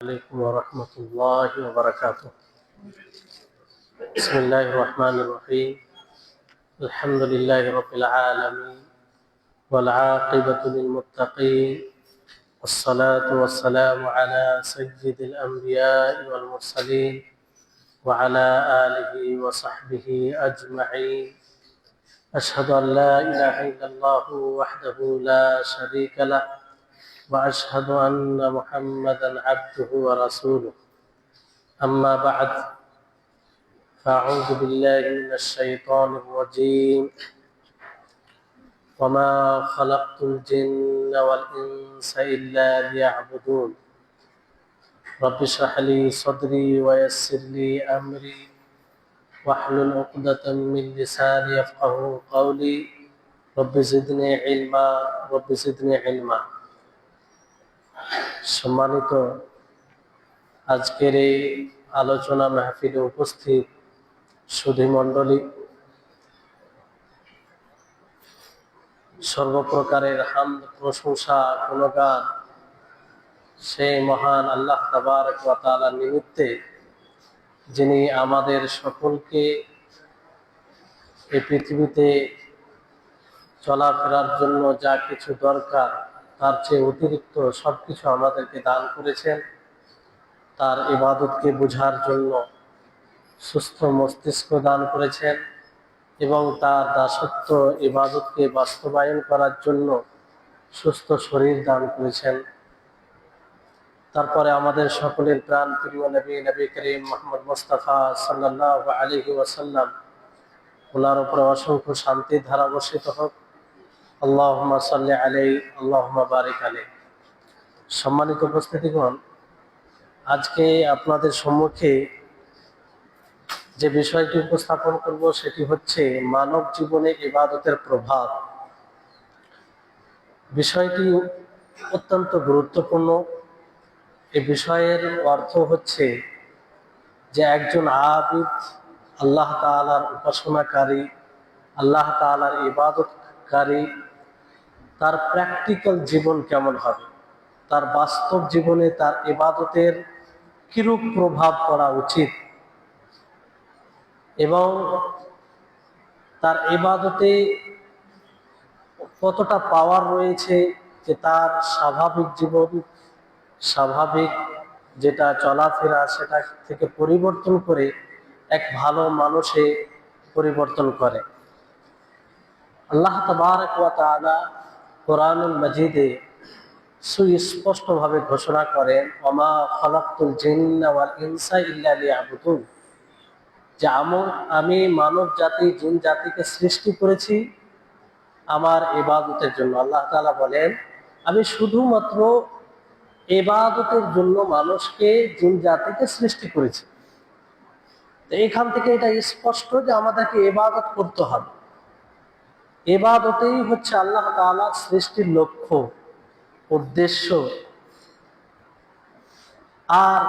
عليكم ورحمة الله وبركاته. بسم الله الرحمن الرحيم. الحمد لله رب العالمين والعاقبة للمتقين والصلاة والسلام على سيد الأنبياء والمرسلين وعلى آله وصحبه أجمعين. أشهد أن لا إله إلا الله وحده لا شريك له وأشهد أن محمدا عبده ورسوله. أما بعد فأعوذ بالله من الشيطان الرجيم وما خلقت الجن والإنس إلا ليعبدون رب اشرح لي صدري ويسر لي أمري واحلل عقدة من لساني يفقهوا قولي رب زدني علما رب زدني علما. সম্মানিত আজকের এই আলোচনা মাহফিলে উপস্থিত সুধী মণ্ডলী, সর্বপ্রকারের হামদ প্রশংসা গুণগান সেই মহান আল্লাহ তাবারক ওয়া তাআলার নিমিত্তে, যিনি আমাদের সকলকে এই পৃথিবীতে চলাফেরার জন্য যা কিছু দরকার তার চেয়ে অতিরিক্ত সবকিছু আমাদেরকে দান করেছেন। তার ইবাদতকে বোঝার জন্য সুস্থ মস্তিষ্ক দান করেছেন এবং তার দাসত্ব ইবাদতকে বাস্তবায়ন করার জন্য সুস্থ শরীর দান করেছেন। তারপরে আমাদের সকলের প্রাণ প্রিয় নবী করিম মুহাম্মদ মুস্তাফা সাল্লাল্লাহু আলাইহি ওয়াসাল্লাম, ওনার উপরে অসংখ্য শান্তির ধারা বর্ষিত হোক। আল্লাহুম্মা সাল্লি আলাইহি আল্লাহুম্মা বারিক আলাইহি। সম্মানিত উপস্থিতিগণ, আজকে আপনাদের সম্মুখে যে বিষয়টি উপস্থাপন করব সেটি হচ্ছে মানব জীবনে ইবাদতের প্রভাব। বিষয়টি অত্যন্ত গুরুত্বপূর্ণ। এই বিষয়ের অর্থ হচ্ছে যে একজন আবিদ, আল্লাহ তাআলার উপাসনাকারী, আল্লাহ তাআলার ইবাদতকারী, তার প্র্যাকটিক্যাল জীবন কেমন হবে, তার বাস্তব জীবনে তার ইবাদতের কিরূপ প্রভাব পড়া উচিত এবং তার ইবাদতে কতটা পাওয়ার রয়েছে যে তার স্বাভাবিক জীবন, স্বাভাবিক যেটা চলাফেরা সেটা থেকে পরিবর্তন করে এক ভালো মানুষে পরিবর্তন করে। আল্লাহ তাবারক ওয়া তাআলা কোরআনুল মাজিদে সুস্পষ্টভাবে ঘোষণা করেন, ওমা খালাকতুল জিন্না ওয়াল ইনসা ইল্লা লিয়াবুদুন, যে আমি মানব জাতি, জিন জাতিকে সৃষ্টি করেছি আমার ইবাদতের জন্য। আল্লাহ তাআলা বলেন, আমি শুধুমাত্র ইবাদতের জন্য মানুষকে, জিন জাতিকে সৃষ্টি করেছি। তো এখান থেকে এটা স্পষ্ট যে আমাদেরকে ইবাদত করতে হবে। ইবাদতেই হচ্ছে আল্লাহ তাআলার সৃষ্টির লক্ষ্য, উদ্দেশ্য। আর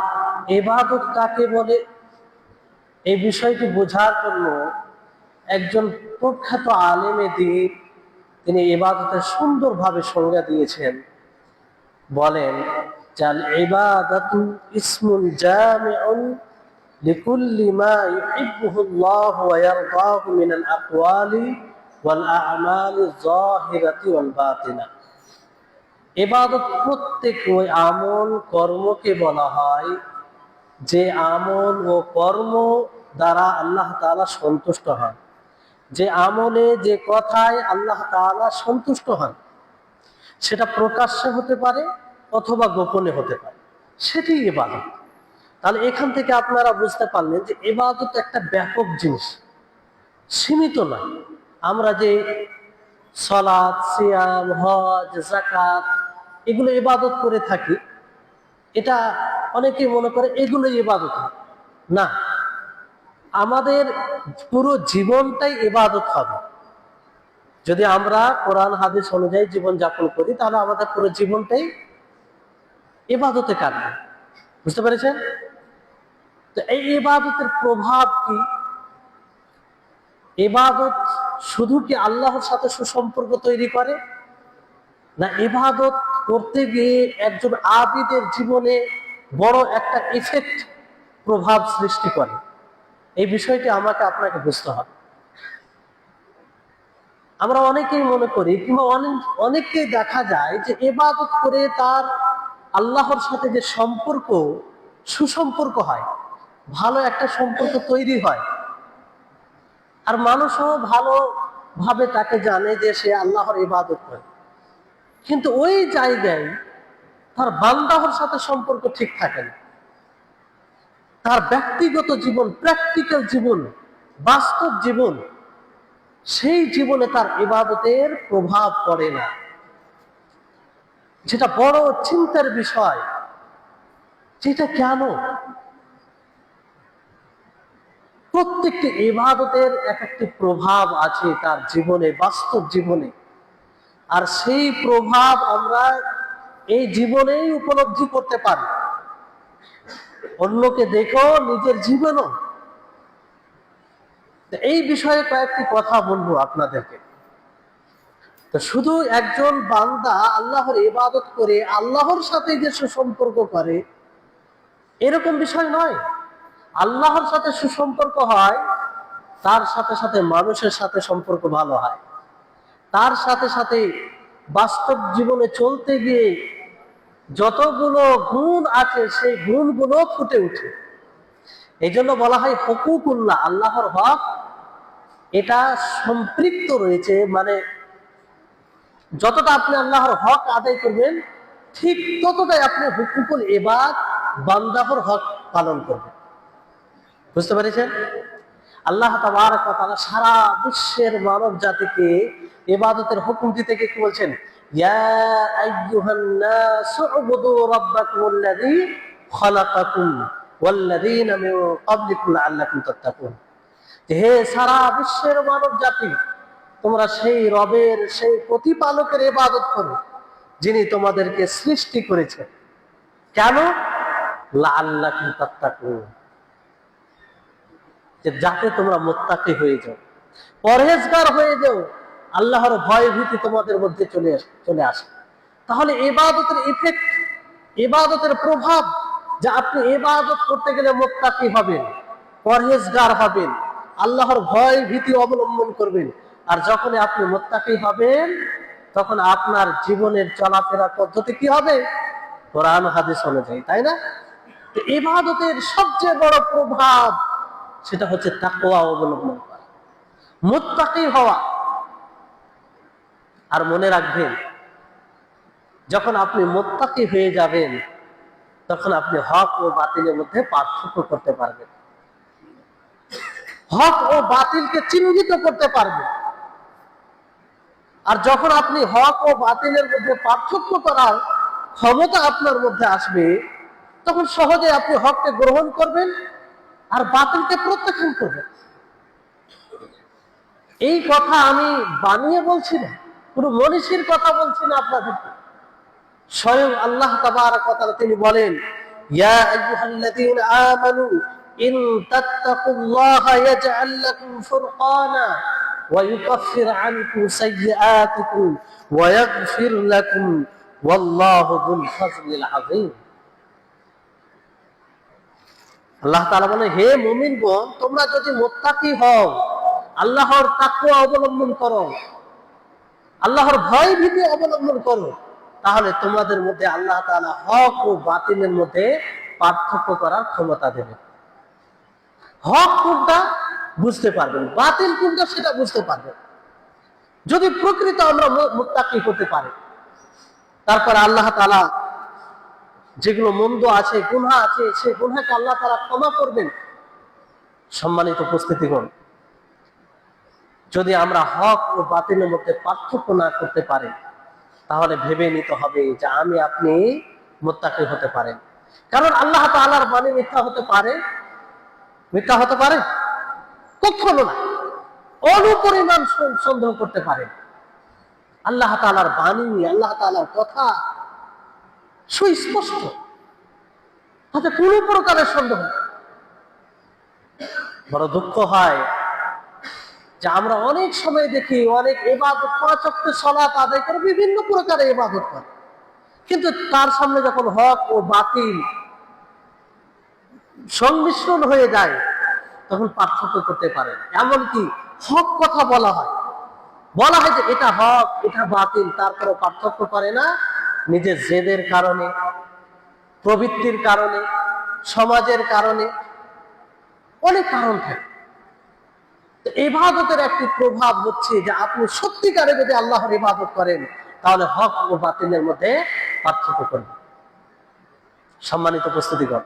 ইবাদত কাকে বলে, এই বিষয়টি বোঝার জন্য একজন প্রখ্যাত আলেমে দ্বীন তিনি ইবাদতের সুন্দরভাবে সংজ্ঞা দিয়েছেন। বলেন, জাল ইবাদাতু ইসমুন জামিউন লিকুল্লি মা ইউহিব্বুহুল্লাহ ওয়া ইয়ারদাহু মিনাল আকওয়ালি ওয়াল আ'মালিজ যাহিরাতি ওয়াল বাতিনা। ইবাদত প্রত্যেক ওই আমল কর্মকে বলা হয় যে আমল ও কর্ম দ্বারা আল্লাহ তাআলা সন্তুষ্ট হন, যে আমলে যে কথায় আল্লাহ তাআলা সন্তুষ্ট হন, সেটা প্রকাশ্যে হতে পারে অথবা গোপনে হতে পারে, সেটি ইবাদত। তাহলে এখান থেকে আপনারা বুঝতে পারলেন যে ইবাদত একটা ব্যাপক জিনিস, সীমিত নয়। আমরা যে সালাত, সিয়াম, হজ, যাকাত এগুলো ইবাদত করে থাকি, এটা অনেকেই মনে করে এগুলো ইবাদত না। আমাদের পুরো জীবনটাই ইবাদত হবে। যদি আমরা কোরআন হাদিস অনুযায়ী জীবন যাপন করি তাহলে আমাদের পুরো জীবনটাই ইবাদতে কাটবে। বুঝতে পেরেছেন? তো এই ইবাদতের প্রভাব কি? ইবাদত শুধু কি আল্লাহর সাথে সুসম্পর্ক তৈরি করে, না ইবাদত করতে গিয়ে একজন আবিদের জীবনে বড় একটা ইফেক্ট, প্রভাব সৃষ্টি করে। এই বিষয়টি আমাকে আপনাকে বুঝতে হবে। আমরা অনেকেই মনে করি কিংবা অনেককেই দেখা যায় যে ইবাদত করে তার আল্লাহর সাথে যে সম্পর্ক, সুসম্পর্ক হয়, ভালো একটা সম্পর্ক তৈরি হয়, আর মানুষও ভালোভাবে তাকে জানে যে সে আল্লাহর ইবাদত করে, কিন্তু ওই জায়গায় তার বান্দাহর সাথে সম্পর্ক ঠিক থাকে না। তার ব্যক্তিগত জীবন, প্র্যাকটিক্যাল জীবন, বাস্তব জীবন, সেই জীবনে তার ইবাদতের প্রভাব পড়ে না, যেটা বড় চিন্তার বিষয়। যেটা কেন? প্রত্যেকটি ইবাদতের এক একটি প্রভাব আছে তার জীবনে, বাস্তব জীবনে, আর সেই প্রভাব আমরা এই জীবনেই উপলব্ধি করতে পারি। অন্যকে দেখো, নিজের জীবনও। এই বিষয়ে কয়েকটি কথা বলবো আপনাদেরকে। তো শুধু একজন বান্দা আল্লাহর ইবাদত করে আল্লাহর সাথে যে সুসম্পর্ক করে, এরকম বিষয় নয়। আল্লাহর সাথে সুসম্পর্ক হয়, তার সাথে সাথে মানুষের সাথে সম্পর্ক ভালো হয়, তার সাথে সাথে বাস্তব জীবনে চলতে গিয়ে যতগুলো গুণ আছে সেই গুণগুলো ফুটে উঠে। এই জন্য বলা হয় হুকুকুল্লাহ, আল্লাহর হক, এটা সম্পৃক্ত রয়েছে। মানে যতটা আপনি আল্লাহর হক আদায় করবেন, ঠিক ততটাই আপনি হুকুকুল ইবাদ, বান্দাহর হক পালন করবেন। বুঝতে পেরেছেন? আল্লাহ তাবারক ওয়া তাআলা সারা বিশ্বের মানব জাতিকে ইবাদতের হুকুম দিতে গিয়ে কি বলছেন? ইয়া আইয়ুহান নাসু উবুদু রাব্বাকুমুল্লাযী খালাকাকুম ওয়াল্লাযীনা মিন ক্বাবলিকুম লাআল্লাকুম তাত্তাকুন। হে সারা বিশ্বের মানব জাতি, তোমরা সেই রবের, সেই প্রতিপালকের ইবাদত করো যিনি তোমাদেরকে সৃষ্টি করেছেন। কেন? লাআল্লাকুম তাত্তাকুন, যে যাতে তোমরা মুত্তাকি হয়ে যাও, পরহেজগার হয়ে যাও, আল্লাহর ভয় ভীতি তোমাদের মধ্যে চলে আসে। তাহলে ইবাদতের ইফেক্ট, ইবাদতের প্রভাব, যে আপনি ইবাদত করতে গেলে মুত্তাকি হবেন, পরহেজগার হবেন, আল্লাহর ভয় ভীতি অবলম্বন করবেন। আর যখন আপনি মুত্তাকি হবেন, তখন আপনার জীবনের চলাফেরার পদ্ধতি কি হবে? কোরআন হাদিস অনুযায়ী, তাই না? ইবাদতের সবচেয়ে বড় প্রভাব সেটা হচ্ছে তাকওয়া অবলম্বন করা, মুত্তাকি হওয়া। আর মনে রাখবেন, যখন আপনি মুত্তাকি হয়ে যাবেন, তখন আপনি হক ও বাতিলের মধ্যে পার্থক্য করতে পারবেন, হক ও বাতিলকে চিহ্নিত করতে পারবেন। আর যখন আপনি হক ও বাতিলের মধ্যে পার্থক্য করার ক্ষমতা আপনার মধ্যে আসবে, তখন সহজে আপনি হককে গ্রহণ করবেন আর বাতিলকে প্রত্যাখ্যান করবেন। এই কথা আমি বানিয়ে বলছি না, পুরো মনীষীর কথা বলছি না আপনাদেরকে। স্বয়ং আল্লাহ তাবারক ওয়া তাআলা তিনি বলেন, ইয়া আইয়ুহাল্লাযীনা আমানু ইন তাত্তাকুল্লাহা ইয়াজআল লাকুম ফুরকানা ওয়া ইউকাফির আনকুম সাইয়্যাতিকুম ওয়া ইয়াগফির লাকুম ওয়াল্লাহু যুল ফাজলিল আযীম। আল্লাহ তাআলা বলেন, হে মুমিনগণ, তোমরা যদি মুত্তাকি হও, আল্লাহর তাকওয়া অবলম্বন করো, আল্লাহর ভয় ভীতি অবলম্বন করো, তাহলে তোমাদের মধ্যে আল্লাহ তাআলা হক ও বাতিলের মধ্যে পার্থক্য করার ক্ষমতা দেবে। হক কোনটা বুঝতে পারবেন, বাতিল কোনটা সেটা বুঝতে পারবেন। যদি প্রকৃত আমরা মুত্তাকি হতে পারি, তারপর আল্লাহ তাআলা যেগুলো মন্দ আছে, গুনাহ আছে, সেই গুনাহকে আল্লাহ তাআলা ক্ষমা করবেন। সম্মানিত উপস্থিতিগণ, যদি আমরা হক ও বাতিলের মধ্যে পার্থক্য না করতে পারি, তাহলে ভেবে নিতে হবে যে আমি আপনি মুত্তাকি হতে পারেন। কারণ আল্লাহ তাআলার বাণী মিথ্যা হতে পারে? মিথ্যা হতে পারে? কখনো না। অনুপরিমাণ সন্দেহ করতে পারে। আল্লাহ তাআলার বাণী, আল্লাহ তাআলার কথা সুস্পষ্ট, তাতে কোনো প্রকারের সন্দেহ নেই। বড় দুঃখ হয় যে আমরা অনেক সময় দেখি অনেক ইবাদত, 5 ওয়াক্ত সালাত আদায় করে, বিভিন্ন প্রকারের ইবাদত করে, কিন্তু তার সামনে যখন হক ও বাতিল সংমিশ্রণ হয়ে যায়, তখন পার্থক্য করতে পারে। এমনকি হক কথা বলা হয় যে এটা হক এটা বাতিল, তারপরে পার্থক্য করে না। নিজের জেদের কারণে, প্রবৃত্তির কারণে, সমাজের কারণে, অনেক কারণ থাকে। ইবাদতের একটি প্রভাব হচ্ছে যে আপনি সত্যিকারে যদি আল্লাহর ইবাদত করেন, তাহলে হক ও বাতিলের মধ্যে পার্থক্য করবেন। সম্মানিত উপস্থিতিগণ,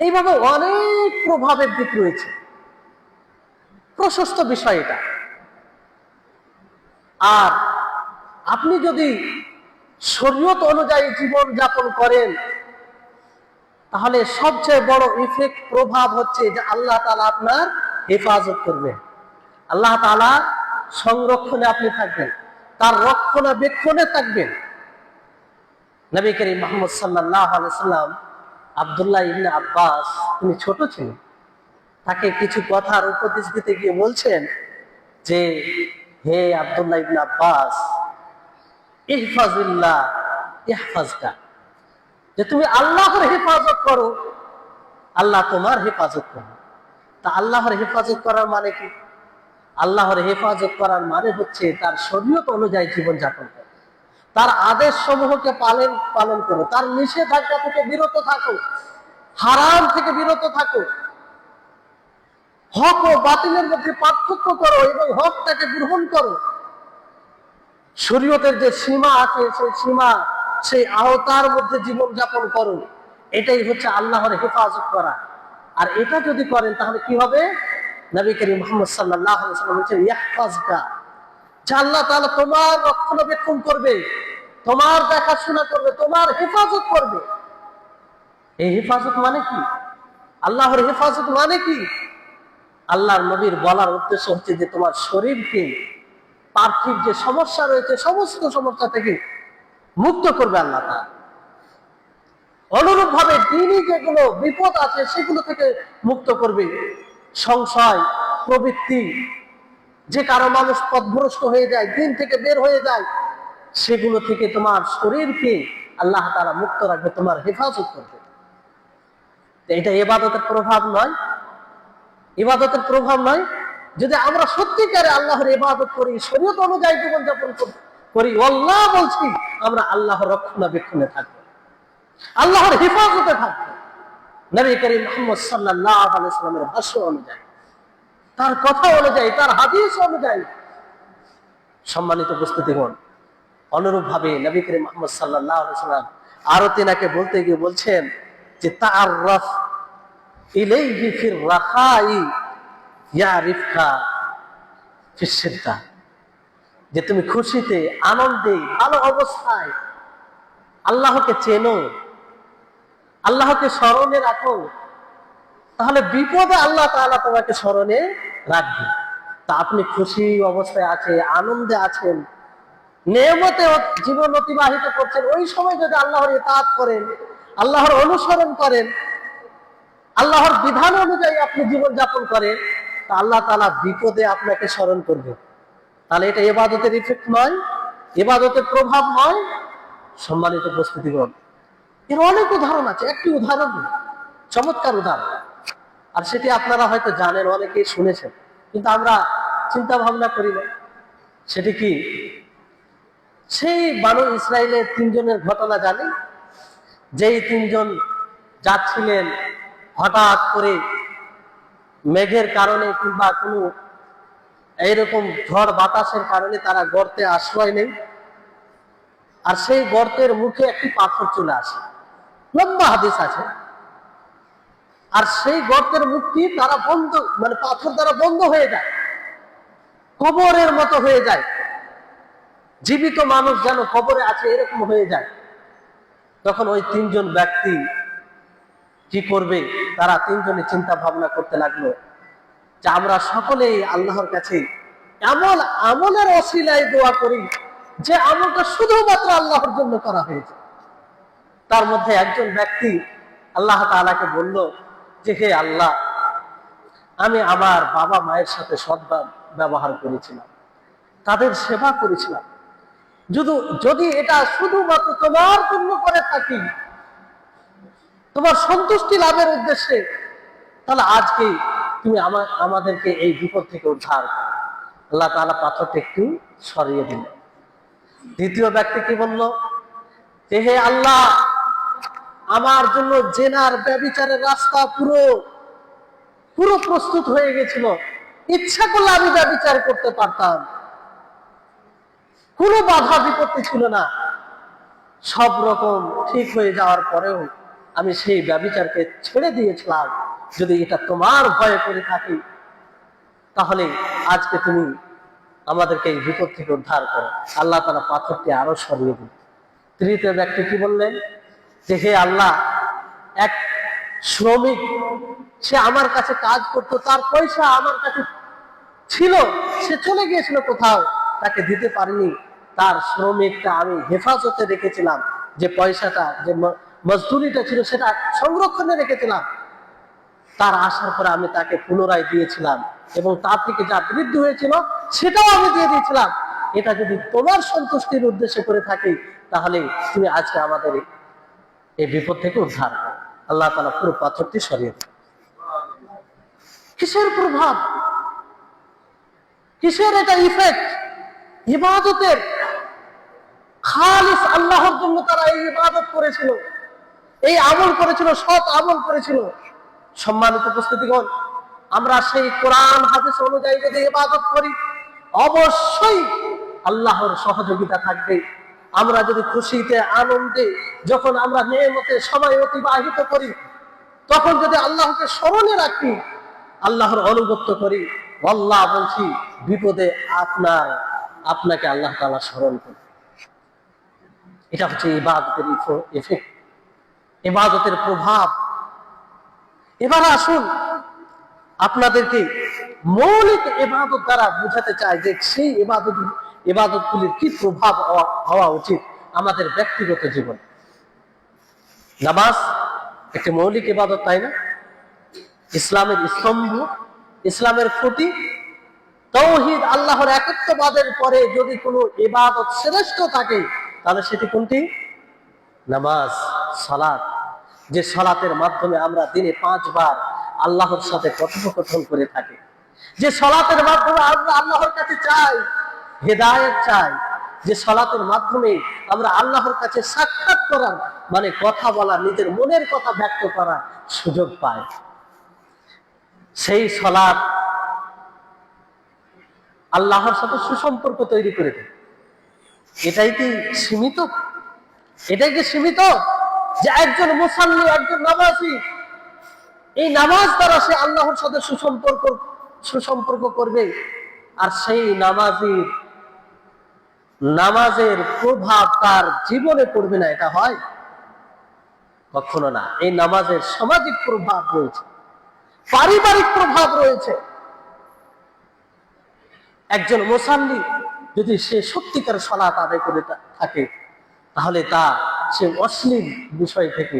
এইভাবে অনেক প্রভাবের দিক রয়েছে, প্রশস্ত বিষয় এটা। আর আপনি যদি শরীয়ত অনুযায়ী জীবন যাপন করেন, তাহলে সবচেয়ে বড় ইফেক্ট, প্রভাব হচ্ছে যে আল্লাহ তাআলা আপনার হেফাজত করবেন, আল্লাহ তাআলা সংরক্ষণে আপনি থাকবেন, তার রক্ষণাবেক্ষণে থাকবেন। নবী করিম মুহাম্মদ সাল্লাল্লাহু আলাইহি ওয়াসাল্লাম আব্দুল্লাহ ইবনে আব্বাস, তিনি ছোট ছিলেন, তাকে কিছু কথার উপদেশ দিতে গিয়ে বলছেন যে, হে আব্দুল্লাহ ইবনে আব্বাস, ইহফাজিল্লাহ ইহফাজকা, যে তুমি আল্লাহর হেফাজত করো, আল্লাহ তোমার হেফাজত করবে। তা আল্লাহর হেফাজত করার মানে কি? আল্লাহর হেফাজত করার মানে হচ্ছে তার শরীয়ত অনুযায়ী জীবন যাপন করো, তার আদেশ সমূহকে পালন করো, তার নিষেধাজ্ঞা থেকে বিরত থাকো, হারাম থেকে বিরত থাকো, হক ও বাতিলের মধ্যে পার্থক্য করো এবং হকটাকে গ্রহণ করো। শরীয়তের যে সীমা আছে সেই সীমা, সেই আওতার মধ্যে জীবন যাপন করো। এটাই হচ্ছে আল্লাহর হেফাজত করা। আর এটা যদি করেন তাহলে কি হবে? নবী করিম মুহাম্মদ সাল্লাল্লাহু আলাইহি ওয়াসাল্লাম বলেছেন, ইয়াহফাজকা, যে আল্লাহ তাআলা তোমার রক্ষণাবেক্ষণ করবে, তোমার দেখাশোনা করবে, তোমার হেফাজত করবে। এই হেফাজত মানে কি? আল্লাহর হেফাজত মানে কি? আল্লাহর নবীর বলার উদ্দেশ্য হচ্ছে যে তোমার শরীরকে পার্থিব যে সমস্যা রয়েছে সমস্ত সমস্যা থেকে মুক্ত করবে আল্লাহ তাআলা। অনুরূপ ভাবে দ্বীনি যেগুলো বিপদ আছে সেগুলো থেকে মুক্ত করবে। সংশয়, প্রবৃত্তি, যে কারো মানুষ পথভ্রষ্ট হয়ে যায়, দিন থেকে বের হয়ে যায়, সেগুলো থেকে তোমার শরীরকে আল্লাহ তাআলা মুক্ত রাখবে, তোমার হেফাজত করবে। এটা ইবাদতের প্রভাব নয়? ইবাদতের প্রভাব নয়? যদি আমরা সত্যিকারে আল্লাহর ইবাদত করি, শরীয়ত অনুযায়ী জীবনযাপন করি, আল্লাহ বলছি আমরা আল্লাহর রক্ষণাবেক্ষণে থাকবো, আল্লাহর হেফাজতে থাকবো। নবী করিম মুহাম্মদ সাল্লাল্লাহু আলাইহি ওয়াসাল্লামের ভাষ্য অনুযায়ী, তার কথা অনুযায়ী, তার হাদিস অনুযায়ী। সম্মানিত উপস্থিতিগণ, অনুরূপ ভাবে নবী করিম মুহাম্মদ সাল্লাল্লাহু আলাইহি ওয়াসাল্লাম আরো তিনাকে বলতে গিয়ে বলছেন যে, তাআররাফ ইলাইহি ফির রাখাই ইয়ারিফকা ফিস শিদ্দা, যে তুমি খুশিতে, আনন্দে, ভালো অবস্থায় আল্লাহকে চেনো, আল্লাহকে স্মরণে রাখো, তাহলে বিপদে আল্লাহ তাআলা তোমাকে স্মরণে রাখবে। তা আপনি খুশি অবস্থায় আছেন, আনন্দে আছেন, নেয়ামতে জীবন অতিবাহিত করছেন, ওই সময় যদি আল্লাহর ইতাআত করেন, আল্লাহর অনুসরণ করেন, আল্লাহর বিধান অনুযায়ী আপনি জীবন যাপন করেন, তা আল্লাহ তাআলা বিপদে আপনাকে স্মরণ করবে। তাহলে এটা ইবাদতের ইফেক্ট নয়? ইবাদতের প্রভাব নয়? সম্মানিত উপস্থিতিগণ, এর অনেক উদাহরণ আছে। একটি উদাহরণ, চমৎকার উদাহরণ, আর সেটি আপনারা হয়তো জানেন, অনেকেই শুনেছেন, কিন্তু আমরা চিন্তা ভাবনা করি না। সেটি কি? সেই বানু ইসরাইলের তিনজনের ঘটনা জানি, যেই তিনজন যাচ্ছিলেন, হঠাৎ করে মেঘের কারণে কিংবা কোনো এইরকম ঝড় বাতাসের কারণে তারা গর্তে আশ্রয় নেই, আর সেই গর্তের মুখে একটি পাথর চলে আসে, লম্বা হাদিস আছে। আর সেই গর্তের মুখটি তারা বন্ধ, মানে পাথর দ্বারা বন্ধ হয়ে যায়, কবরের মতো হয়ে যায়, জীবিত মানুষ যেন কবরে আছে এরকম হয়ে যায়। তখন ওই তিনজন ব্যক্তি কি করবে? তারা তিনজনে চিন্তা ভাবনা করতে লাগলো যে আমরা সকলেই আল্লাহর কাছে এমন আমলের ওসিলায় দোয়া করি যে আমলটা শুধুমাত্র আল্লাহর জন্য করা হয়েছে। তার মধ্যে একজন ব্যক্তি আল্লাহ তাআলাকে বলল যে, হে আল্লাহ, আমি আমার বাবা মায়ের সাথে সৎ ব্যবহার করেছিলাম, তাদের সেবা করেছিলাম, যদি এটা শুধুমাত্র তোমার জন্য করে থাকি, তোমার সন্তুষ্টি লাভের উদ্দেশ্যে, তাহলে আজকে তুমি আমাদেরকে এই বিপদ থেকে উদ্ধার করো। আল্লাহ তাআলা পাথরটা একটু সরিয়ে দিল। দ্বিতীয় ব্যক্তি কি বলল যে হে আল্লাহ, আমার জন্য জেনার ব্যভিচারের রাস্তা পুরো প্রস্তুত হয়ে গেছিল, ইচ্ছা করলে আমি ব্যভিচার করতে পারতাম, কোনো বাধা বিপত্তি ছিল না। সব রকম ঠিক হয়ে যাওয়ার পরেও আমি সেই ব্যভিচারকে ছেড়ে দিয়েছিলাম। যদি এটা তোমার ভয়ে করে থাকি, তাহলে আজকে তুমি আমাদেরকে এই বিপদ থেকে উদ্ধার করো। আল্লাহ তাআলা পাথরটি আরো সরিয়ে দিল। তৃতীয় ব্যক্তি কি বললেন যে হে আল্লাহ, এক শ্রমিক, সে আমার কাছে কাজ করতো, তার পয়সা আমার কাছে ছিল, সে চলে গিয়েছিল কোথাও, তাকে দিতে পারিনি। তার শ্রমিকটা আমি হেফাজতে রেখেছিলাম, যে পয়সাটা, যে মজদুরিটা ছিল সেটা সংরক্ষণে রেখেছিলাম। তার আসার পরে আমি তাকে পুনরায় দিয়েছিলাম, এবং তার থেকে যা বৃদ্ধি হয়েছিল সেটাও আমি দিয়ে দিয়েছিলাম। এটা যদি তোমার সন্তুষ্টির উদ্দেশ্যে করে থাকি, তাহলে তুমি আজকে আমাদের এই বিপদ থেকে উদ্ধার করো। আল্লাহ তাআলা পুরো পাথরটি সরিয়ে দেন। কিসের প্রভাব, কিসের এটা ইফেক্ট? ইবাদতের। খালিস আল্লাহর জন্য তারা এই ইবাদত করেছিল, এই আমল করেছিল, সৎ আমল করেছিল। সম্মানিত উপস্থিতিগণ, আমরা সেই কোরআন হাদিস অনুযায়ী যদি ইবাদত করি, অবশ্যই আল্লাহর সহযোগিতা থাকবে। আমরা যদি খুশিতে আনন্দে, যখন আমরা নেয়ামতে সময় অতিবাহিত করি, তখন যদি আল্লাহকে স্মরণে রাখি, আল্লাহর আনুগত্য করি, আল্লাহ বলছি বিপদে আপনাকে আল্লাহ তাআলা স্মরণ করে। এটা হচ্ছে ইবাদতের এফেক্ট, ইবাদতের প্রভাব। এবার আসুন আপনাদেরকে মৌলিক ইবাদত দ্বারা বোঝাতে চাই যে সেই ইবাদতগুলির কি প্রভাব হওয়া উচিত আমাদের ব্যক্তিগত জীবনে। নামাজ একটি মৌলিক ইবাদত, তাই না? ইসলামের স্তম্ভ, ইসলামের খুঁটি। তাওহীদ, আল্লাহর একত্ববাদের পরে যদি কোনো ইবাদত শ্রেষ্ঠ থাকে, তাহলে সেটি কোনটি? নামাজ, সালাত। যে সালাতের মাধ্যমে আমরা দিনে 5 বার আল্লাহর সাথে কথোপকথন করে থাকি, যে সালাতের মাধ্যমে আমরা আল্লাহর কাছে চাই, হেদায়েত চাই, যে সালাতের মাধ্যমে আমরা আল্লাহর কাছে সাক্ষাৎ করার, মানে কথা বলা, নিজের মনের কথা ব্যক্ত করার সুযোগ পাই, সেই সালাত আল্লাহর সাথে সুসম্পর্ক তৈরি করে দেয়। এটাই কি সীমিত? এটাই কি সীমিত যে একজন মুসাল্লি, একজন নামাজি, এই নামাজ দ্বারা সে আল্লাহর সাথে সুসম্পর্ক করবে, আর সেই নামাজের প্রভাব তার জীবনে পড়বে না? এটা হয় কখনো না। এই নামাজের সামাজিক প্রভাব রয়েছে, পারিবারিক প্রভাব রয়েছে। একজন মুসাল্লি যদি সে সত্যিকার সালাত আদায় করে থাকে, তাহলে সে অশ্লীল বিষয় থেকে,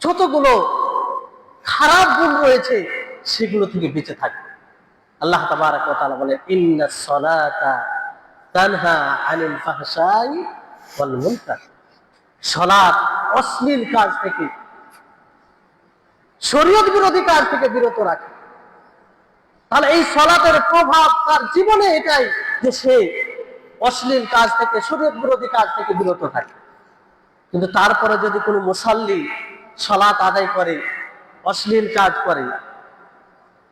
যতগুলো খারাপ গুণ রয়েছে সেগুলো থেকে বেঁচে থাকবে। আল্লাহ তাবারাক ওয়া তাআলা বলেন, ইন্নাস সালাতা তানহা আনিল ফাহশাই ওয়াল মুনকার। সালাত অশ্লীল কাজ থেকে, শরীয়ত বিরোধী কাজ থেকে বিরত রাখে। তাহলে এই সালাতের প্রভাব তার জীবনে এটাই যে সে অশ্লীল কাজ থেকে, শরীয়ত বিরোধী কাজ থেকে বিরত থাকে। কিন্তু তারপরে যদি কোনো মুসাল্লি সালাত আদায় করে, অশ্লীল কাজ করে,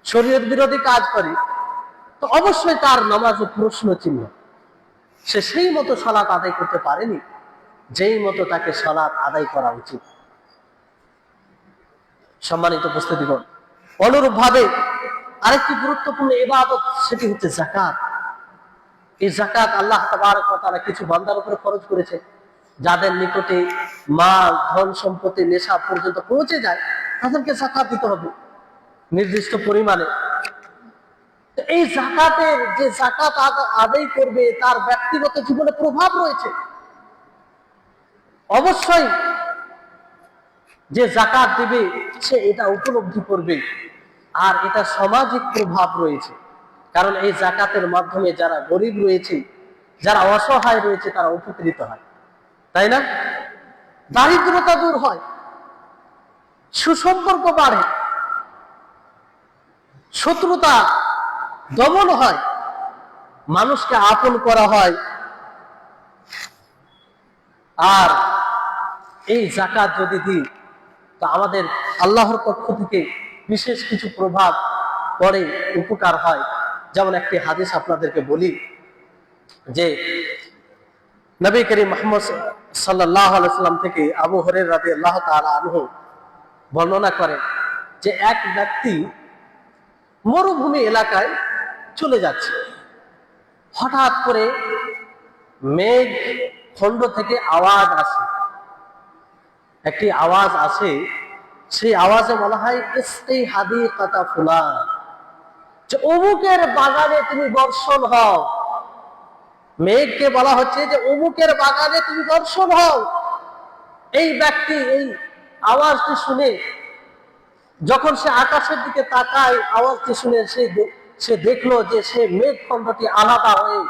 শরীয়ত বিরোধী কাজ করে, তো অবশ্যই তার নামাজে প্রশ্ন চিহ্ন। সে সেই মতো সালাত আদায় করতে পারেনি যেই মতো তাকে সালাত আদায় করা উচিত। সম্মানিত উপস্থিতিগণ, অনুরূপ ভাবে আরেকটি গুরুত্বপূর্ণ ইবাদত, সেটি হচ্ছে যাকাত। এই যাকাত আল্লাহ তাবারক ওয়া তাআলা কিছু বান্দার উপরে খরচ করেছে, যাদের নিকটে মাল, ধন সম্পত্তি, নেশাব পর্যন্ত পৌঁছে যায়, তাদেরকে যাকাত দিতে হবে নির্দিষ্ট পরিমাণে। এই যাকাতের, যে যাকাত আদায় করবে, তার ব্যক্তিগত জীবনে প্রভাব রয়েছে। অবশ্যই যে যাকাত দিবে সে এটা উপলব্ধি করবে, আর এটা সামাজিক প্রভাব রয়েছে। কারণ এই যাকাতের মাধ্যমে যারা গরিব রয়েছে, যারা অসহায় রয়েছে, তারা উপকৃত হয়, তাই না? দারিদ্রতা দূর হয়, সুসম্পর্ক বাড়ে, শত্রুতা দমন হয়, মানুষকে আপন করা হয়। আর এই যাকাত যদি দিই তো আমাদের আল্লাহর পক্ষ থেকে বিশেষ কিছু প্রভাব পড়ে, উপকার হয়। যেমন একটি হাদিস আপনাদেরকে বলি যে নবী করিম মুহাম্মদ সাল্লাল্লাহু আলাইহি ওয়াসাল্লাম থেকে আবু হুরায়রা রাদিয়াল্লাহু তাআলা আনহু বর্ণনা করেন যে এক ব্যক্তি মরুভূমি এলাকায় চলে যাচ্ছে, হঠাৎ করে মেঘ খণ্ড থেকে আওয়াজ আসে, একটি আওয়াজ আসে, সেই আওয়াজে বলা হয় ইসকি হাদিকাতা ফুলান, যে অমুকের বাগানে তুমি বর্ষণ হও। মেঘকে বলা হচ্ছে যে অমুকের বাগানে তুমি বর্ষণ হও। এই ব্যক্তি এই আওয়াজটি শুনে যখন সে আকাশের দিকে তাকায়, আওয়াজটি শুনে সে দেখলো যে সে মেঘ খণ্ডটি আলাদা হয়ে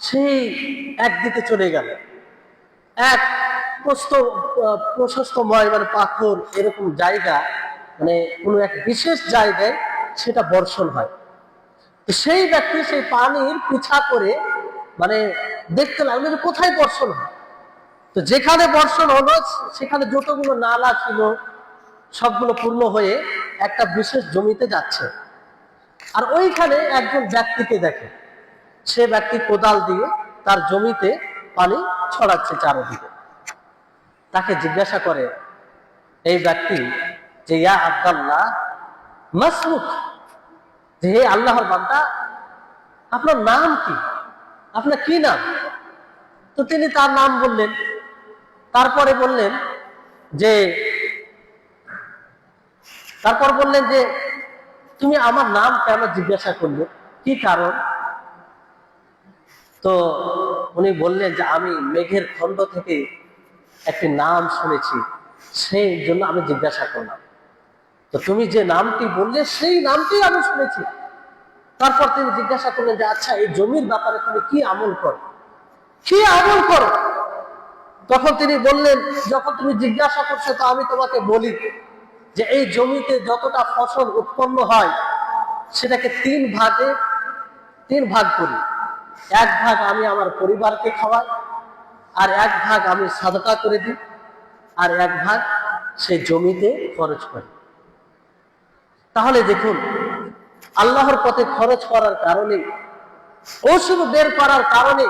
সেই একদিকে চলে গেল। এক প্রশস্তময় মানে পাথর এরকম জায়গা, মানে কোনো এক বিশেষ জায়গায় সেটা বর্ষণ হয়। তো সেই ব্যক্তি সেই পানির পিছা করে মানে দেখতে লাগলো যে কোথায় বর্ষণ হয়। তো যেখানে বর্ষণ হলো সেখানে যতগুলো নালা ছিল সবগুলো পূর্ণ হয়ে একটা বিশেষ জমিতে যাচ্ছে। আর ওইখানে একজন ব্যক্তিকে দেখে, সে ব্যক্তি কোদাল দিয়ে তার জমিতে পানি ছড়াচ্ছে চারদিকে। তাকে জিজ্ঞাসা করে এই ব্যক্তি যে ইয়া আব্দুল্লাহ মাসমুক, যে হে আল্লাহর বান্দা আপনার নাম কি, আপনার কি নাম? তো তিনি তার নাম বললেন। তারপর বললেন যে তুমি আমার নাম কেন জিজ্ঞাসা করলে, কি কারণ? তো উনি বললেন যে আমি মেঘের খণ্ড থেকে একটি নাম শুনেছি, সেই জন্য আমি জিজ্ঞাসা করলাম। তো তুমি যে নামটি বললে সেই নামটি আমি শুনেছি। তারপর তিনি জিজ্ঞাসা করলেন যে আচ্ছা এই জমির ব্যাপারে তুমি কি আমল করো, কি আমল করো? তখন তিনি বললেন, যখন তুমি জিজ্ঞাসা করছো তো আমি তোমাকে বলি যে এই জমিতে যতটা ফসল উৎপন্ন হয় সেটাকে তিন ভাগ করি। এক ভাগ আমি আমার পরিবারকে খাওয়াই, আর এক ভাগ আমি সাদকা করে দিই, আর এক ভাগ সেই জমিতে খরচ করি। তাহলে দেখুন, আল্লাহর পথে খরচ করার কারণে, ওষুধ বের করার কারণে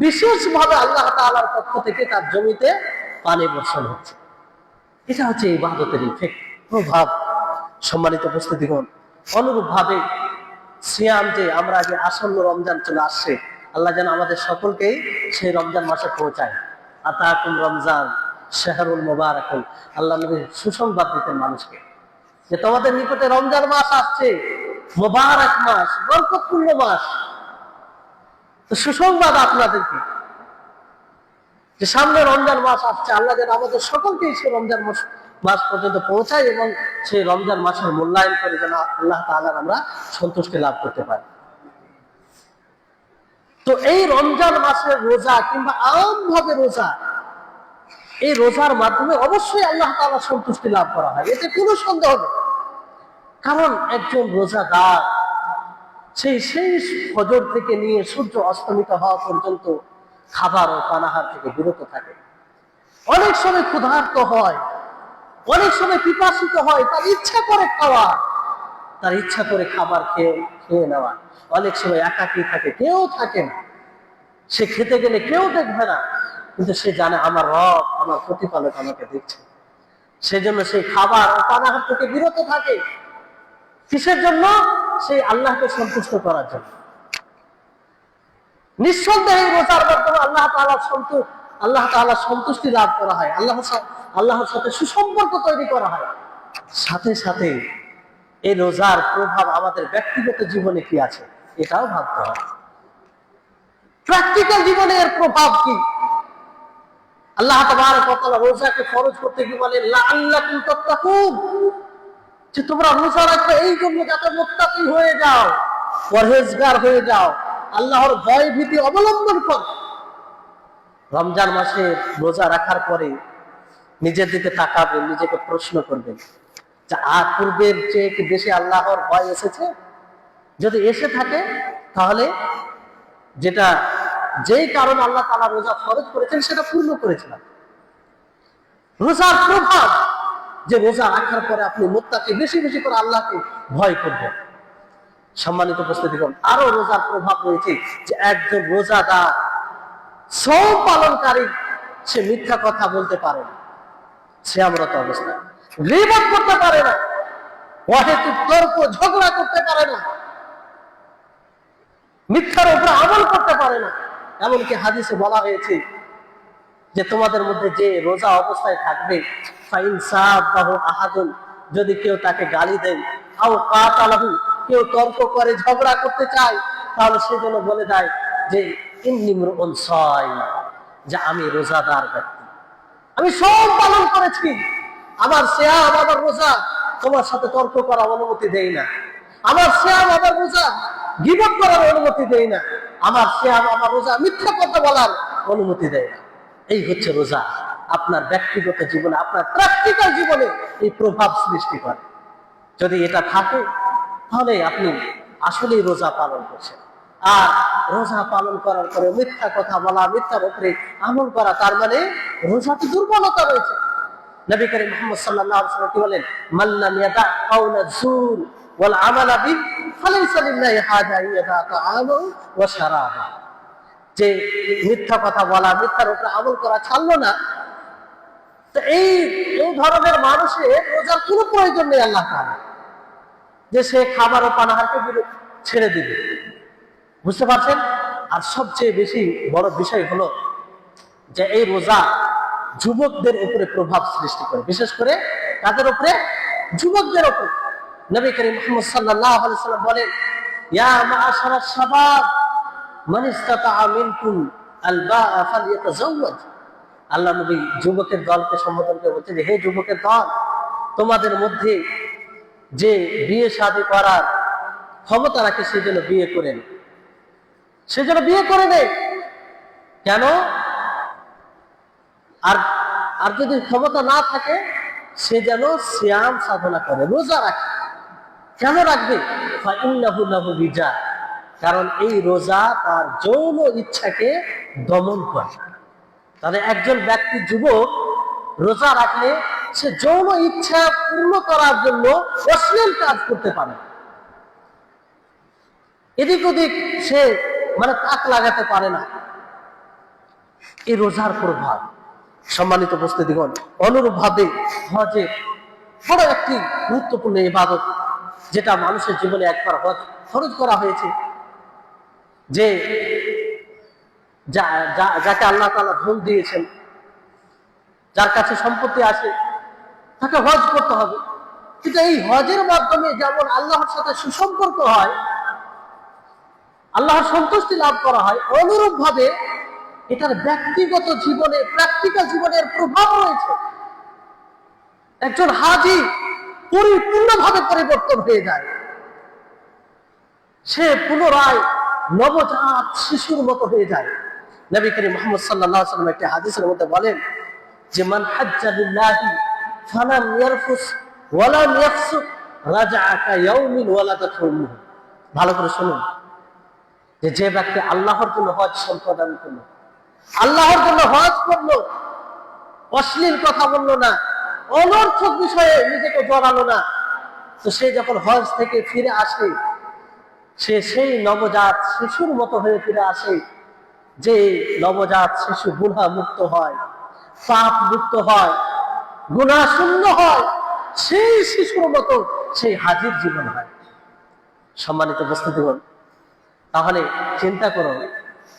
বিশেষভাবে আল্লাহ তাআলার পক্ষ থেকে তার জমিতে পানি বর্ষণ হচ্ছে। এটা হচ্ছে ইবাদতের ইফেক্ট, প্রভাব। সম্মানিত উপস্থিতিগণ, অনুরূপ ভাবে সিয়াম, যে আমরা যে আসন্ন রমজান চলে আসছে, আল্লাহ যেন আমাদের সকলকেই সেই রমজান মাসে পৌঁছায়। আতাকুম রমজান শাহরুল মুবারাকুন, আল্লাহ নবী সুসংবাদ দিতেন মানুষকে যে তোমাদের নিকটে রমজান মাস আসছে, মুবারক মাস, বরকতপূর্ণ মাস। তো সুসংবাদ আপনাদেরকে যে সামনে রমজান মাস আসছে, আল্লাহ যেন আমাদের সকলকেই সেই রমজান মাস পর্যন্ত পৌঁছায় এবং সেই রমজান মাসের মূল্যায়ন করে যেন আল্লাহ তাআলার আমরা সন্তুষ্টি লাভ করতে পারি। তো এই রমজান মাসের রোজা কিংবা আমভাবে রোজা, এই রোজার মাধ্যমে অবশ্যই আল্লাহ তাআলার সন্তুষ্টি লাভ করা হয়, এতে কোনো সন্দেহ নেই। কারণ একজন রোজাদার সেই ফজর থেকে নিয়ে সূর্য অস্তমিত হওয়া পর্যন্ত খাবার ও পানাহার থেকে বিরত থাকে। অনেক সময় ক্ষুধার্ত হয়, অনেক সময় পিপাসিত হয়, তার ইচ্ছা করে খাওয়া, তার ইচ্ছা করে খাবার খেয়ে নেওয়া। অনেক সময় একাকী থাকে, কেউ থাকে না, সে খেতে গেলে কেউ দেখবে না, কিন্তু সে জানে আমার রব, আমার প্রতিপালক আমাকে দেখছে। সেজন্য সেই খাবার ও পানাহার থেকে বিরত থাকে। কিসের জন্য? সেই আল্লাহকে সন্তুষ্ট করার জন্য। নিঃসন্দেহে রোজার মাধ্যমে আল্লাহ তাআলার সন্তুষ্টি লাভ করা হয়, আল্লাহর সাথে সুসম্পর্ক তৈরি করা হয়। সাথে সাথে এই রোজার প্রভাব আমাদের ব্যক্তিগত জীবনে কি আছে এটাও ভাবতে হয়। প্র্যাকটিক্যাল জীবনে এর প্রভাব কি? আল্লাহ তাবারক ওয়া তাআলা রোজাকে ফরজ করতে গিয়ে বলেন লাআল্লাকুম তাত্তাকুন, যে তোমরা রোজা রাখবে এই জন্য যাতে মুত্তাকি হয়ে যাও, পরহেজগার হয়ে যাও, আল্লাহর ভয় ভীতি অবলম্বন করো। রমজান মাসে রোজা রাখার পরে নিজের দিকে তাকাবেন, নিজেকে প্রশ্ন করবেন যে আর পূর্বের চেয়ে কি বেশি আল্লাহর ভয় এসেছে? যদি এসে থাকে তাহলে যেই কারণে আল্লাহ তাআলা রোজা ফরজ করেছেন সেটা পূর্ণ করেছিলাম। রোজার প্রভাব যে রোজা রাখার পরে আপনি মুত্তাকি বেশি বেশি করে আল্লাহকে ভয় করবেন। সম্মানিত উপস্থিতিগণ, আরো রোজার প্রভাব রয়েছে যে একজন রোজাদার সওম পালনকারী সে মিথ্যা কথা বলতে পারে না, সিয়ামরত অবস্থায় গীবত করতে পারে না, অহেতুক তর্ক ঝগড়া করতে পারে না, মিথ্যার উপর আমল করতে পারে না। এমনকি হাদিসে বলা হয়েছে যে তোমাদের মধ্যে যে রোজা অবস্থায় থাকবে ফাইন সাবাহু আহাদুন, যদি কেউ তাকে গালি দেয়, আও কাতালাহু, কেউ তর্ক করে ঝগড়া করতে চায়, তাহলে সে যেন বলে দেয় যে ইন্নী মুরউন সাইম, যে আমি রোজাদার ব্যক্তি, আমি সওম পালন করেছি, আমার সিয়াম আমার রোজা তোমার সাথে তর্ক করার অনুমতি দেই না, আমার সিয়াম আমার রোজা গীবত করার অনুমতি দেই না, আমার সিয়াম আমার রোজা মিথ্যা কথা বলার অনুমতি দেয় না। এই হচ্ছে রোজা আপনার ব্যক্তিগত জীবনে, আপনার প্র্যাকটিক্যাল জীবনে এই প্রভাব সৃষ্টি করে। যদি এটা থাকে তাহলে আপনি আসলেই রোজা পালন করছেন। আর রোজা পালন করার পরে মিথ্যা কথা বলা, মিথ্যার উপরে আমল করা, তার মানে রোজাতে দুর্বলতা রয়েছে। নবী করিম মুহাম্মদ সাল্লাল্লাহু আলাইহি ওয়াসাল্লাম কি বলেন? মান লাম ইয়াদা কাওলা যুর ওয়াল আমালা বি ফালাইসা লিল্লাহি হাজা ইয়াদা তাআমু ওয়া শারাবা, যে মিথ্যা কথা বলা, মিথ্যার উপরে আমল করা ছাড়লো না, তো এই ধরনের মানুষের রোজার কোনো প্রয়োজন নেই আল্লাহ তাআলা, যে সে খাবার ও পানাহারকে ছেড়ে দিবে। বুঝতে পারছেন? আর সবচেয়ে বেশি বড় বিষয় হলো যে এই রোজা যুবকদের উপরে প্রভাব সৃষ্টি করে, বিশেষ করে কাদের উপরে? যুবকদের উপরে। নবী করিম মুহাম্মদ সাল্লাল্লাহু আলাইহি ওয়াসাল্লাম বলেন, ইয়া মাআশারাশ শাবাব মান ইসতাতাআ মিনকুম আল বাআ ফালইয়াতাযাওয়াজ। আল্লাহ নবী যুবকের দলকে সম্বোধন করে বলছেন যে হে যুবকের দল, তোমাদের মধ্যে যে বিয়ে শাদী করার ক্ষমতা রাখে সে যেন বিয়ে করে নেয়, সে যেন বিয়ে করে নেয়। কেন? আর যদি ক্ষমতা না থাকে সে যেন সিয়াম সাধনা করে, রোজা রাখে। কেন রাখবে? ফাইন্নাহু লাহু বিজা, কারণ এই রোজা তার যৌন ইচ্ছাকে দমন করে। তাহলে একজন ব্যক্তি যুবক রোজা রাখলে সে যৌন ইচ্ছা পূর্ণ করার জন্য অশ্লীল কাজ করতে পারে, এদিক ওদিক সে তাক লাগাতে পারে না। এই রোজার প্রভাব। সম্মানিত উপস্থিতিগণ, অনুরূপ ভাবে হজে বড় একটি গুরুত্বপূর্ণ ইবাদত, যেটা মানুষের জীবনে একবার হজ ফরজ করা হয়েছে, যে যাকে আল্লাহ তাআলা ধন দিয়েছেন, যার কাছে সম্পত্তি আছে, তাকে হজ করতে হবে। কিন্তু এই হজের মাধ্যমে যেমন আল্লাহর সাথে সুসম্পর্ক হয়, আল্লাহর সন্তুষ্টি লাভ করা হয়, অনুরূপ ভাবে এটার ব্যক্তিগত জীবনে, প্র্যাকটিক্যাল জীবনের প্রভাব রয়েছে। একজন হাজী পরিপূর্ণভাবে পরিবর্তন হয়ে যায়, সে পুনরায় নবজাত শিশুর মতো হয়ে যায়। নবী করিম মুহাম্মদ সাল্লাল্লাহু আলাইহি ওয়াসাল্লাম একটি হাদিসের মধ্যে বলেন যে মান হাজ্জা লিল্লাহি ফালাম ইয়ারফুস ওয়ালাম ইয়াফসুক রাজাআ কায়াউমিন ওয়ালাদাতহু উম্মুহু। ভালো করে শুনুন, যে ব্যক্তি আল্লাহর জন্য হজ সম্পাদন করলো, আল্লাহর জন্য হজ করলো, অশ্লীল কথা বললো না, অনর্থক বিষয়ে নিজেকে জড়ালো না, তো সে যখন হজ থেকে ফিরে আসে সে সেই নবজাত শিশুর মতো হয়ে ফিরে আসে। যে নবজাত শিশু গুনাহ মুক্ত হয়, পাপ মুক্ত হয়, গুনাহ শূন্য হয়, সেই শিশুর মতো সেই হাজীর জীবন হয়। সম্মানিত উপস্থিতিগণ, তাহলে চিন্তা করুন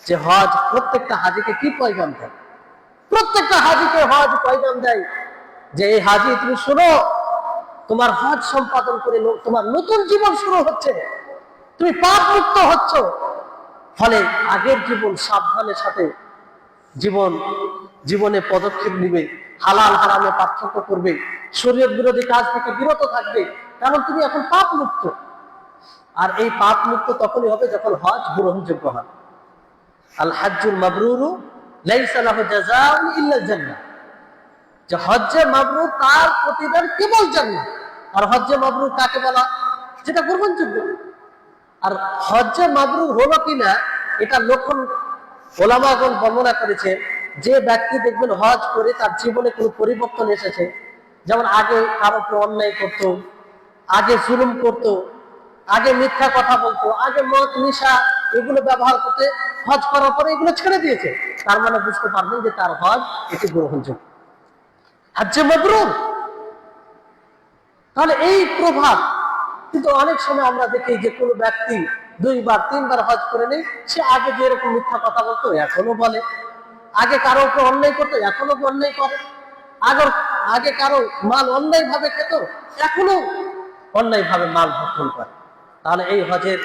যে হজ প্রত্যেকটা হাজীকে কি পয়গাম দেয়? প্রত্যেকটা হাজীকে হজ পয়গাম দেয় যে এই হাজী তুমি শোনো, তোমার হজ সম্পাদন করে তোমার নতুন জীবন শুরু হচ্ছে, তুমি পাপ মুক্ত হচ্ছ। ফলে আগের জীবন সাবধানের সাথে জীবনে পদক্ষেপ নিবে, হালাল হারামে পার্থক্য করবে, শরীয়ত বিরোধী কাজ থেকে বিরত থাকবে, কারণ তুমি এখন পাপ মুক্ত। আর এই পাপ মুক্ত তখনই হবে যখন হজ গ্রহণযোগ্য হয়। আল হাজ্জুল মাবরুরু লাইসা লাহু জাযাউন ইল্লা জান্নাহ, যে হজ্জে মাবরুর তার প্রতিদান কেবল জান্নাত, আর হজ্জে মাবরুর কাকে বলা? যেটা গ্রহণযোগ্য। আর হজ্জে মাবরুর হলো কিনা এটা লক্ষণ ওলামাগণ বর্ণনা করেছে। যে ব্যক্তি দেখবেন হজ করে তার জীবনে কোনো পরিবর্তন এসেছে, যেমন আগে কারো উপর অন্যায় করতো, আগে জুলুম করতো, আগে মিথ্যা কথা বলতো, আগে মদ নেশা এগুলো ব্যবহার করতে, হজ করার পরে এগুলো ছেড়ে দিয়েছে, তার মানে বুঝতে পারবেন যে তার হজ এটি গ্রহণযোগ্য, হজ্জে মাবরুর। তাহলে এই প্রভাব কিন্তু অনেক সময় আমরা দেখি যে কোনো ব্যক্তি 2 বার 3 বার হজ করে নেই, সে আগে যেরকম মিথ্যা কথা বলতো এখনো বলে, আগে কারো উপর অন্যায় করতো এখনো অন্যায় করে, আগে কারো মাল অন্যায় ভাবে খেত এখনো অন্যায় ভাবে মাল ভক্ষণ করে। তাহলে এই হজের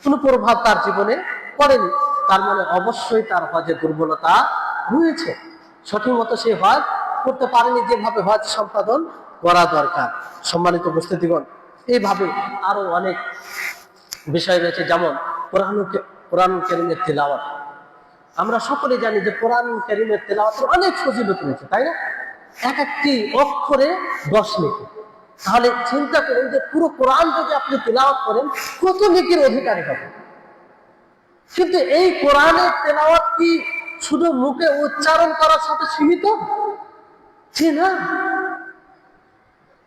কোনো প্রভাব তার জীবনে পড়েনি, তার মানে অবশ্যই তার হজে দুর্বলতা রয়েছে, সঠিক মতো সে হজ করতে পারেনি যেভাবে হজ সম্পাদন করা দরকার। সম্মানিত উপস্থিতিগণ, এইভাবে আরো অনেক বিষয় রয়েছে, যেমন কোরআন কারীমের তিলাওয়াত। আমরা সকলে জানি যে কোরআন কারীমের তিলাওয়াতের অনেক ফজিলত রয়েছে, তাই না? এক একটি অক্ষরে 10 নেকি। তাহলে চিন্তা করেন যে পুরো কোরআন যদি আপনি তিলাওয়াত করেন কত নেকির অধিকারী হবে। কিন্তু এই কোরআনের তিলাওয়াত কি শুধু মুখে উচ্চারণ করার সাথে সীমিত? জি না।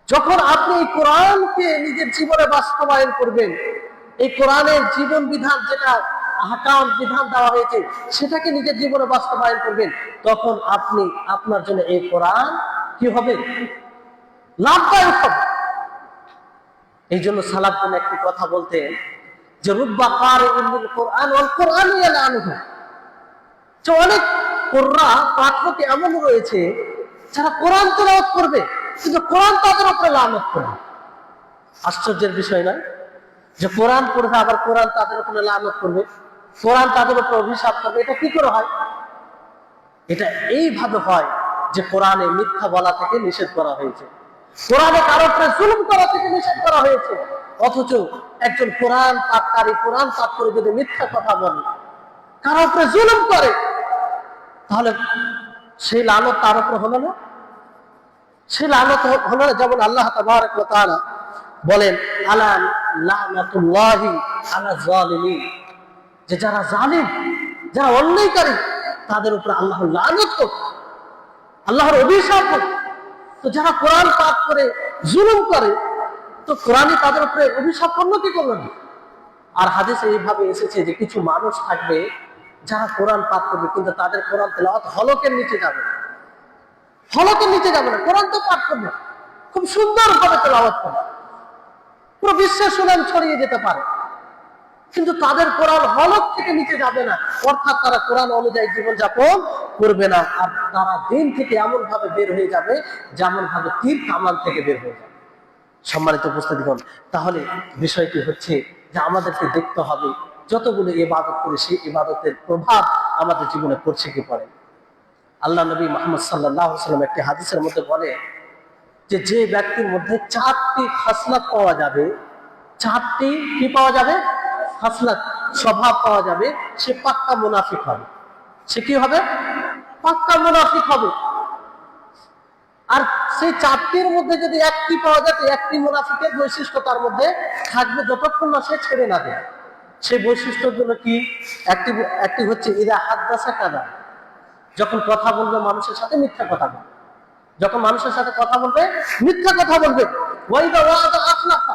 যখন আপনি এই কোরআনকে নিজের জীবনে বাস্তবায়ন করবেন, এই কোরআনের জীবন বিধান যেটা আহকাম বিধান দেওয়া হয়েছে সেটাকে নিজের জীবনে বাস্তবায়ন করবেন, তখন আপনি আপনার জন্য এই কোরআন কি হবে? লাভদায়ক হবে। এই জন্য সালাফগণ একটি কথা বলতেন যে রুব্বা কারিইন লিল কোরআন ওয়াল কোরআন ইয়ালানুহু, যে অনেক কুররা পাঠক এমন রয়েছে যারা কোরআন তেলাওয়াত করবে কিন্তু কোরআন তাদের উপরে লানত করবে। আশ্চর্যের বিষয় নয় যে কোরআন পড়বে আবার কোরআন তাদের উপরে লানত করবে, কোরআন তাদের উপরে অভিশাপ করবে। এটা কি করে হয়? এটা এইভাবে হয় যে কোরআনে মিথ্যা বলা থেকে নিষেধ করা হয়েছে, কোরআনে কারো উপরে জুলুম করা থেকে নিষেধ করা হয়েছে, অথচ একজন কোরআন পাঠকারী কোরআন পাঠ করে যদি মিথ্যা কথা বলে, কারো উপরে জুলুম করে, তাহলে সেই লানত তার উপরে হলো না? সেই লানত হলো না। যেমন আল্লাহ তাবারক ওয়া তাআলা বলেন আলা লানাতুল্লাহি আলা যালিমিন, যে যারা জালিম, যারা অন্যায়কারী তাদের উপরে আল্লাহর লানত, আল্লাহর অভিশাপ। তো যারা কোরআন পাঠ করে জুলুম করে, তো কোরআনই তাদের উপরে অভিশাপ করলো কি করলো না? আর হাদিসে এইভাবে এসেছে যে কিছু মানুষ থাকবে যারা কোরআন পাঠ করবে কিন্তু তাদের কোরআন তেলাওয়াত হলকের নিচে যাবে না, হলকের নিচে যাবে না, কোরআন তো পাঠ করবে, খুব সুন্দর ভাবে তেলাওয়াত করবে, পুরো বিশ্বের সুনাম ছড়িয়ে যেতে পারে, কিন্তু তাদের কোরআন হলক থেকে নিচে যাবে না, অর্থাৎ তারা কোরআন অনুযায়ী জীবনযাপন করবে না। আর তারা দিন থেকে এমন ভাবে বের হয়ে যাবে যেমন ভাবে তীর কামান থেকে বের হয়ে যাবে। সম্মানিত উপস্থিতিগণ, তাহলে বিষয়টি হচ্ছে যে আমাদেরকে দেখতে হবে যতগুলো ইবাদত করি সেই ইবাদতের প্রভাব আমাদের জীবনে পড়ছে কি পড়ে। আল্লাহ নবী মুহাম্মদ সাল্লাল্লাহু আলাইহি ওয়াসাল্লাম একটি হাদিসের মধ্যে বলে যে যে ব্যক্তির মধ্যে 4টি খাসলাত পাওয়া যাবে, 4টি কি পাওয়া যাবে? খাসলাত, স্বভাব পাওয়া যাবে, সে পাক্কা মুনাফিক হবে। সে কি হবে? পাক্কা মুনাফিক হবে। আর সেই 4টির মধ্যে যদি একটি পাওয়া যায়, একটি মুনাফিকের বৈশিষ্ট্য তার মধ্যে থাকবে যতক্ষণ না সে ছেড়ে না দেয়। সেই বৈশিষ্ট্যগুলো কি? একটি হচ্ছে ইদা হাদ্দাসা কাযা, যখন কথা বলবে মানুষের সাথে মিথ্যা কথা বলবে, যখন মানুষের সাথে কথা বলবে মিথ্যা কথা বলবে। ওয়াইদা ওয়াদা আখলাফা,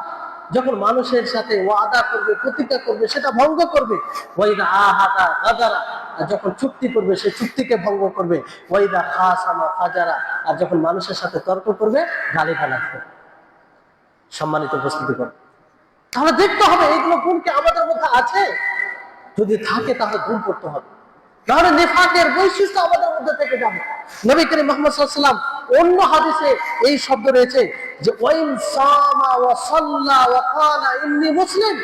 যখন মানুষের সাথে ওয়াদা করবে প্রতিজ্ঞা করবে সেটা ভঙ্গ করবে। ওয়াইদা আহাদা গাদারা, আর যখন চুক্তি করবে সে চুক্তিকে ভঙ্গ করবে। ওয়াইদা খাসামা ফাজারা, আর যখন মানুষের সাথে তর্ক করবে গালিগালাজ করবে। সম্মানিত উপস্থিতিগণ, তাহলে দেখতে হবে এইগুলো গুণ কি আমাদের মধ্যে আছে? যদি থাকে তাহলে দূর করতে হবে, তাহলে নিফাকের বৈশিষ্ট্য আমাদের মধ্যে থেকে যাবে। নবী করিম মুহাম্মদ সাল্লাল্লাহু আলাইহি ওয়াসাল্লাম অন্য হাদিসে এই শব্দ রয়েছে যে ওয়াইন সামা ওয়া সাল্লা ওয়া ক্বালা ইন্নী মুসলিম,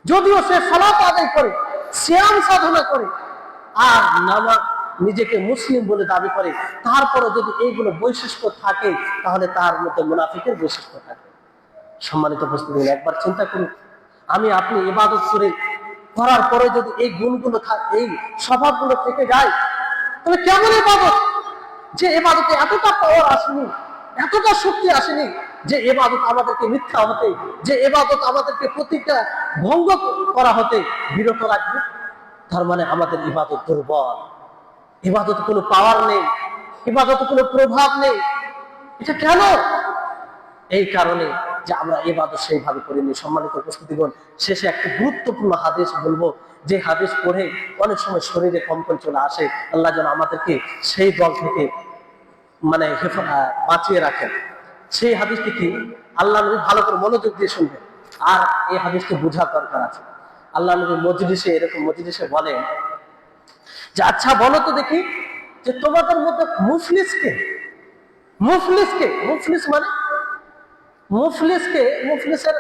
যদিও সে সালাত আদায় করে, সিয়াম সাধনা করে, আর নামাজ নিজেকে মুসলিম বলে দাবি করে, তারপরে যদি এইগুলো বৈশিষ্ট্য থাকে তাহলে তার মধ্যে মুনাফিকের বৈশিষ্ট্য থাকে। সম্মানিত উপস্থিতি, একবার চিন্তা করুন, আমি আপনি ইবাদত করার পরে যদি এই গুণগুলো এই স্বভাবগুলো থেকে যায়, তাহলে কেমন ইবাদত? যে ইবাদতে এতটা পাওয়ার আসেনি, এতটা শক্তি আসেনি যে ইবাদত আমাদেরকে মিথ্যা হতে, যে ইবাদত আমাদেরকে প্রতিটা ভঙ্গ করা হতে বিরত রাখবে। তার মানে আমাদের ইবাদত দুর্বল, ইবাদত কোনো পাওয়ার নেই, ইবাদত কোনো প্রভাব নেই। এটা কেন? এই কারণে যে আমরা ইবাদত সেইভাবে করিনি। সম্মানিত উপস্থিতিগণ, শেষে একটা গুরুত্বপূর্ণ হাদিস বলবো, যে হাদিস পড়ে অনেক সময় শরীরে কম্পন চলে আসে। আল্লাহ যেন আমাদেরকে সেই দল থেকে মানে বাঁচিয়ে রাখেন। সেই হাদিসটি কি? আল্লাহ নবী ভালো করে মনোযোগ দিয়ে শুনবেন, আর এই হাদিসটি বোঝার দরকার আছে। আল্লাহ নবী মজলিসে, এরকম মজলিসে বলেন যে আচ্ছা বলো তো দেখি, যে তোমাদের মধ্যে মুফলিসকে, মুফলিসকে, মুফলিস মানে মুফলিসকে, মুফলিসের